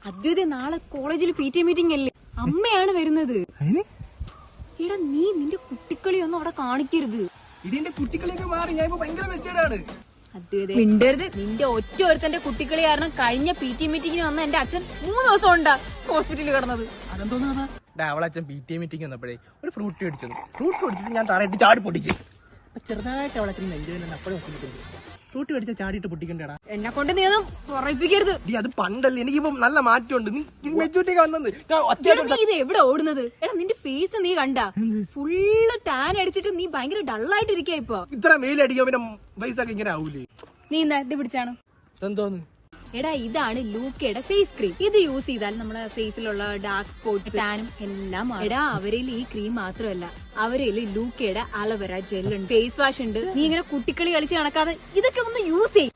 അദ്വൈത നാളെ കോളേജിൽ PTA meeting അല്ലേ, അമ്മയാണ് വരുന്നത്. എടാ നീ നിന്റെ കുട്ടിക്കളി ഒന്നും അവിടെ കാണിക്കരുത്. ഇതിന്റെ കുട്ടിക്കളിയൊക്കെ മാറി, ഞാൻ ഭയങ്കര മെച്ചേർഡാണ്. അദ്വൈത മിണ്ടരുത്. നിന്റെ ഒറ്റ ഒരുത്തന്റെ കുട്ടിക്കളി കാരണം കഴിഞ്ഞ PTA മീറ്റിംഗിന് വന്ന എന്റെ അച്ഛൻ 3 ദിവസം ഉണ്ടാ ഹോസ്പിറ്റലിൽ കിടന്നത്. അതെന്തോന്നാ അവളച്ഛൻ PTA മീറ്റിംഗ് വന്നപ്പോഴേ ഒരു ഫ്രൂട്ട് മേടിച്ചത്. ഫ്രൂട്ട് മേടിച്ചിട്ട് ഞാൻ തറയിട്ട് ചാടി പൊട്ടിച്ച്. ചെറുതായിട്ട് അവളച്ഛൻ നെഞ്ചുവേദന അപ്പോഴും ഹോസ്പിറ്റലിൽ ഫ്രൂട്ട് മേടിച്ചാൽ ചാടിയിട്ട് പൊട്ടിക്കണ്ടേടാ. എന്നെ കൊണ്ട് നീ ഒന്നും പറയിപ്പിക്കരുത്. അത് പണ്ടല്ലേ, എനിക്കിപ്പോ നല്ല മാറ്റമുണ്ട്. നീ മെച്ചൂരിറ്റി വന്നത്. ഇത് എവിടെ ഓടുന്നത്? എടാ നിന്റെ ഫേസ് നീ കണ്ട, ഫുള്ള് ടാൻ അടിച്ചിട്ട് നീ ഭയങ്കര ഡള്ളായിട്ട് ഇരിക്കാ ഇപ്പൊ. ഇത്ര മെയിലടിക്കാൻ പിന്നെ പൈസ ഒക്കെ ഇങ്ങനെ ആവൂലേ? നീ എന്താ ഇത് പിടിച്ചാണ്? എന്തോന്ന്? എടാ ഇതാണ് ലൂക്കയുടെ ഫേസ് ക്രീം. ഇത് യൂസ് ചെയ്താൽ നമ്മുടെ ഫേസിലുള്ള ഡാർക്ക് സ്പോട്ട്സ്, ടാനും എല്ലാം മാറും. എടാ അവരിൽ ഈ ക്രീം മാത്രമല്ല, അവരിൽ ലൂക്കയുടെ അലവര ജെൽ ഉണ്ട്, ഫേസ് വാഷ് ഉണ്ട്. നീ ഇങ്ങനെ കുട്ടിക്കളി കളിച്ച് നടക്കാതെ ഇതൊക്കെ ഒന്ന് യൂസ് ചെയ്യും.